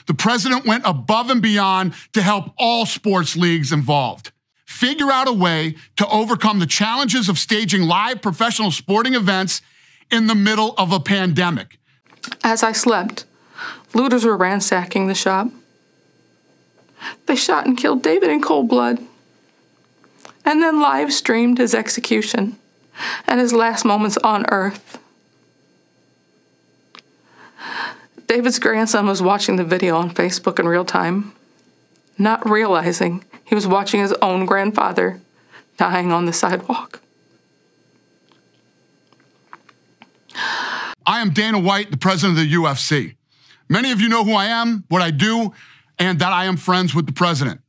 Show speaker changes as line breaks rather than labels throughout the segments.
The president went above and beyond to help all sports leagues involved figure out a way to overcome the challenges of staging live professional sporting events in the middle of a pandemic.
As I slept, looters were ransacking the shop. They shot and killed David in cold blood, and then live streamed his execution and his last moments on Earth. David's grandson was watching the video on Facebook in real time, not realizing he was watching his own grandfather dying on the sidewalk.
I am Dana White, the president of the UFC. Many of you know who I am, what I do, and that I am friends with the president.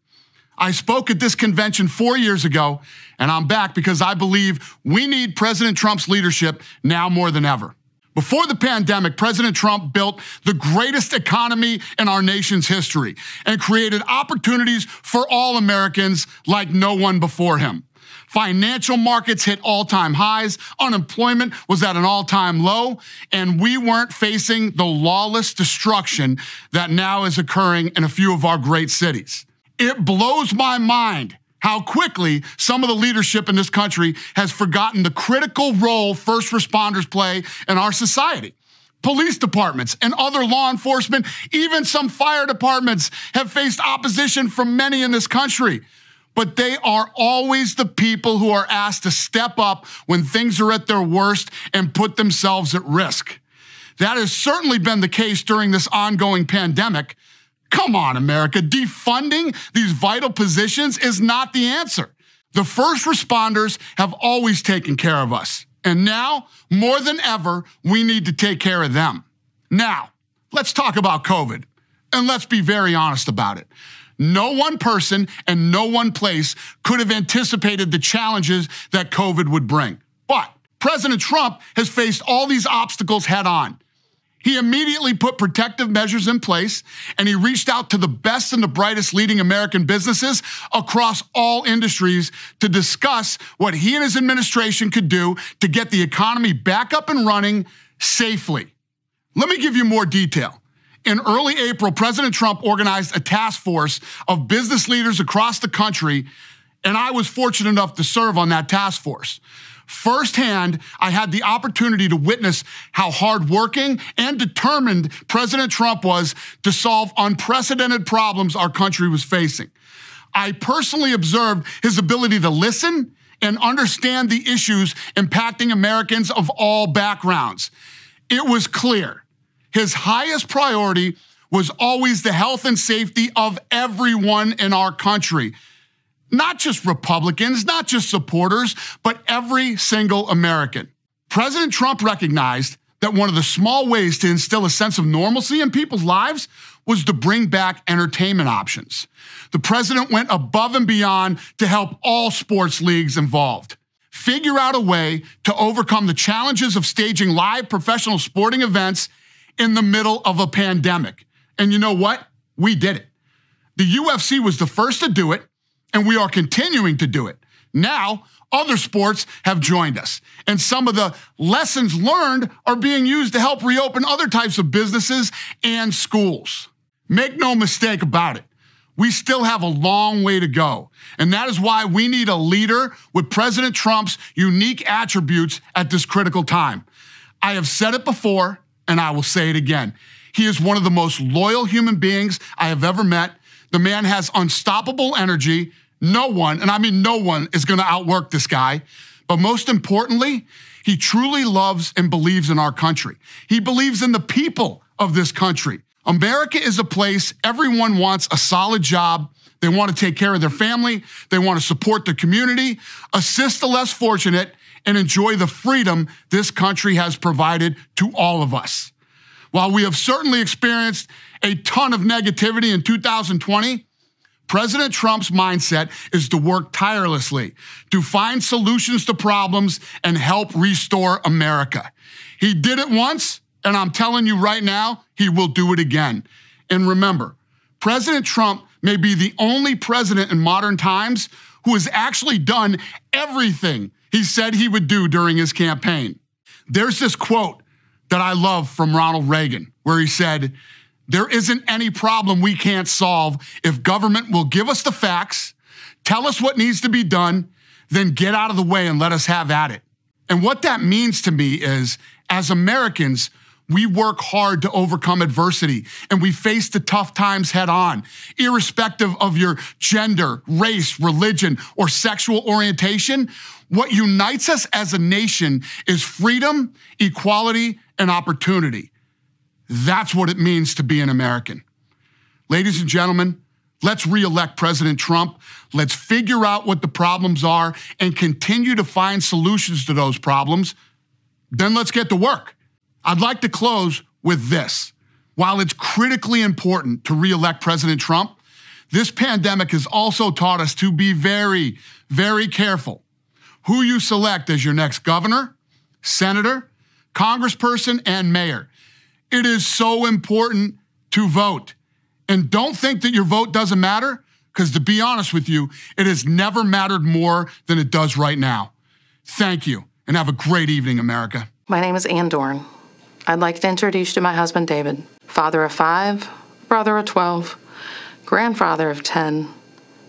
I spoke at this convention 4 years ago, and I'm back because I believe we need President Trump's leadership now more than ever. Before the pandemic, President Trump built the greatest economy in our nation's history and created opportunities for all Americans like no one before him. Financial markets hit all-time highs, unemployment was at an all-time low, and we weren't facing the lawless destruction that now is occurring in a few of our great cities. It blows my mind how quickly some of the leadership in this country has forgotten the critical role first responders play in our society. Police departments and other law enforcement, even some fire departments, have faced opposition from many in this country. But they are always the people who are asked to step up when things are at their worst and put themselves at risk. That has certainly been the case during this ongoing pandemic. Come on, America, defunding these vital positions is not the answer. The first responders have always taken care of us. And now, more than ever, we need to take care of them. Now, let's talk about COVID. And let's be very honest about it. No one person and no one place could have anticipated the challenges that COVID would bring. But President Trump has faced all these obstacles head on. He immediately put protective measures in place, and he reached out to the best and the brightest leading American businesses across all industries to discuss what he and his administration could do to get the economy back up and running safely. Let me give you more detail. In early April, President Trump organized a task force of business leaders across the country, and I was fortunate enough to serve on that task force. Firsthand, I had the opportunity to witness how hardworking and determined President Trump was to solve unprecedented problems our country was facing. I personally observed his ability to listen and understand the issues impacting Americans of all backgrounds. It was clear his highest priority was always the health and safety of everyone in our country. Not just Republicans, not just supporters, but every single American. President Trump recognized that one of the small ways to instill a sense of normalcy in people's lives was to bring back entertainment options. The president went above and beyond to help all sports leagues involved figure out a way to overcome the challenges of staging live professional sporting events in the middle of a pandemic. And you know what? We did it. The UFC was the first to do it, and we are continuing to do it. Now, other sports have joined us, and some of the lessons learned are being used to help reopen other types of businesses and schools. Make no mistake about it, we still have a long way to go, and that is why we need a leader with President Trump's unique attributes at this critical time. I have said it before, and I will say it again. He is one of the most loyal human beings I have ever met. The man has unstoppable energy. No one, and I mean no one, is going to outwork this guy. But most importantly, he truly loves and believes in our country. He believes in the people of this country. America is a place everyone wants a solid job. They want to take care of their family. They want to support their community, assist the less fortunate, and enjoy the freedom this country has provided to all of us. While we have certainly experienced a ton of negativity in 2020, President Trump's mindset is to work tirelessly to find solutions to problems and help restore America. He did it once, and I'm telling you right now, he will do it again. And remember, President Trump may be the only president in modern times who has actually done everything he said he would do during his campaign. There's this quote that I love from Ronald Reagan, where he said, There isn't any problem we can't solve if government will give us the facts, tell us what needs to be done, then get out of the way and let us have at it. And what that means to me is, as Americans, we work hard to overcome adversity and we face the tough times head on, irrespective of your gender, race, religion, or sexual orientation. What unites us as a nation is freedom, equality, and opportunity. That's what it means to be an American. Ladies and gentlemen, let's re-elect President Trump. Let's figure out what the problems are and continue to find solutions to those problems. Then let's get to work. I'd like to close with this. While it's critically important to re-elect President Trump, this pandemic has also taught us to be very, very careful who you select as your next governor, senator, congressperson, and mayor. It is so important to vote. And don't think that your vote doesn't matter, because to be honest with you, it has never mattered more than it does right now. Thank you, and have a great evening, America.
My name is Dorn. I'd like to introduce you to my husband, David, father of 5, brother of 12, grandfather of 10,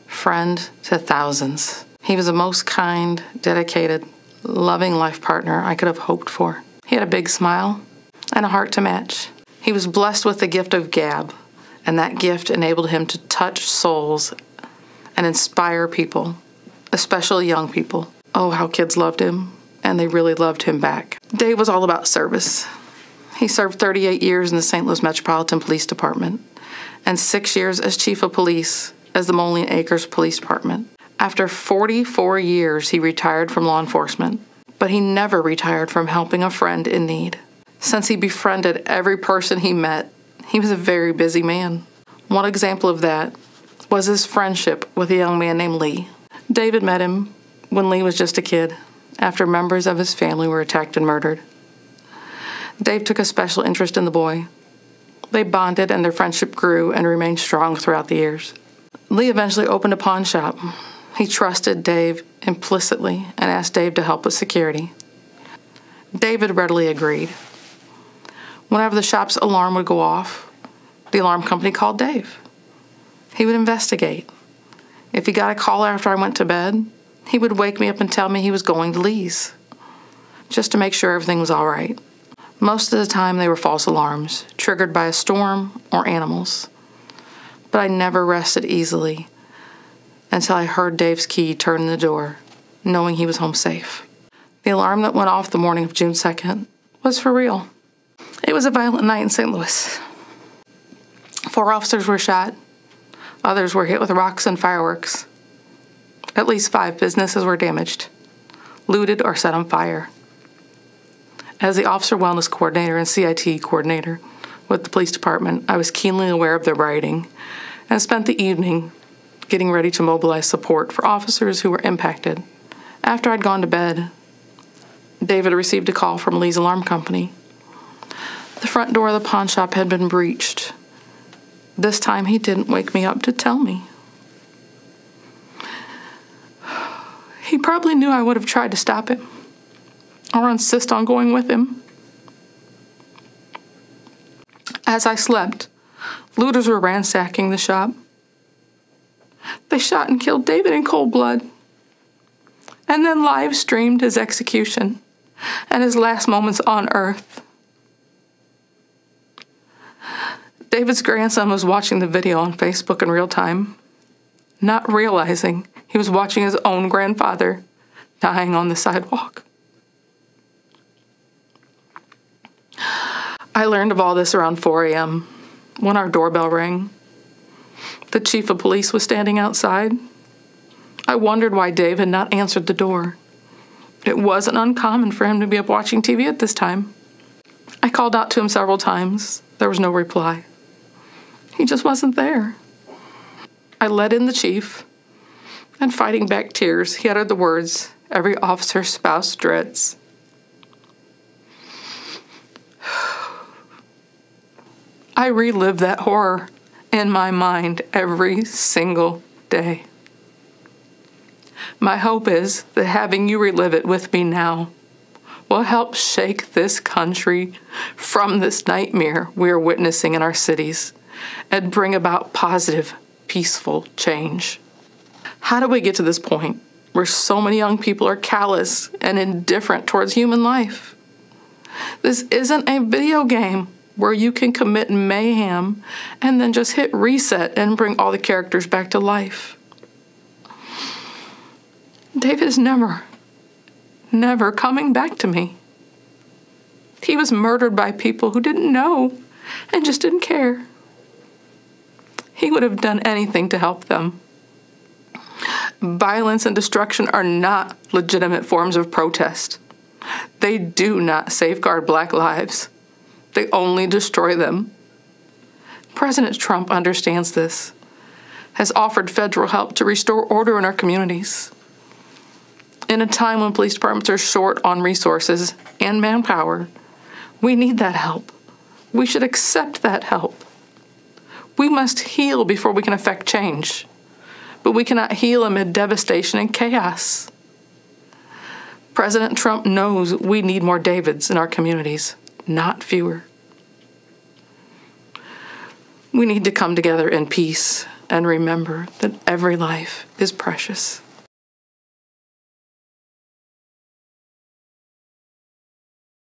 friend to thousands. He was the most kind, dedicated, loving life partner I could have hoped for. He had a big smile and a heart to match. He was blessed with the gift of gab, and that gift enabled him to touch souls and inspire people, especially young people. Oh, how kids loved him, and they really loved him back. Dave was all about service. He served 38 years in the St. Louis Metropolitan Police Department and 6 years as chief of police as the Moline Acres Police Department. After 44 years, he retired from law enforcement, but he never retired from helping a friend in need. Since he befriended every person he met, he was a very busy man. One example of that was his friendship with a young man named Lee. David met him when Lee was just a kid, after members of his family were attacked and murdered. Dave took a special interest in the boy. They bonded and their friendship grew and remained strong throughout the years. Lee eventually opened a pawn shop. He trusted Dave implicitly and asked Dave to help with security. David readily agreed. Whenever the shop's alarm would go off, the alarm company called Dave. He would investigate. If he got a call after I went to bed, he would wake me up and tell me he was going to Lee's, just to make sure everything was all right. Most of the time they were false alarms, triggered by a storm or animals. But I never rested easily until I heard Dave's key turn in the door, knowing he was home safe. The alarm that went off the morning of June 2nd was for real. It was a violent night in St. Louis. 4 officers were shot. Others were hit with rocks and fireworks. At least 5 businesses were damaged, looted, or set on fire. As the Officer Wellness Coordinator and CIT Coordinator with the police department, I was keenly aware of their rioting and spent the evening getting ready to mobilize support for officers who were impacted. After I'd gone to bed, David received a call from Lee's alarm company. The front door of the pawn shop had been breached. This time he didn't wake me up to tell me. He probably knew I would have tried to stop him or insist on going with him. As I slept, looters were ransacking the shop. They shot and killed David in cold blood, and then live streamed his execution and his last moments on earth. David's grandson was watching the video on Facebook in real time, not realizing he was watching his own grandfather dying on the sidewalk. I learned of all this around 4 a.m. when our doorbell rang. The chief of police was standing outside. I wondered why Dave had not answered the door. It wasn't uncommon for him to be up watching TV at this time. I called out to him several times. There was no reply. He just wasn't there. I let in the chief, and fighting back tears, he uttered the words every officer's spouse dreads. I relive that horror in my mind every single day. My hope is that having you relive it with me now will help shake this country from this nightmare we are witnessing in our cities and bring about positive, peaceful change. How do we get to this point where so many young people are callous and indifferent towards human life? This isn't a video game where you can commit mayhem and then just hit reset and bring all the characters back to life. David is never coming back to me. He was murdered by people who didn't know and just didn't care. He would have done anything to help them. Violence and destruction are not legitimate forms of protest. They do not safeguard Black lives. They only destroy them. President Trump understands this, has offered federal help to restore order in our communities. In a time when police departments are short on resources and manpower, we need that help. We should accept that help. We must heal before we can effect change, but we cannot heal amid devastation and chaos. President Trump knows we need more Davids in our communities, not fewer. We need to come together in peace and remember that every life is precious.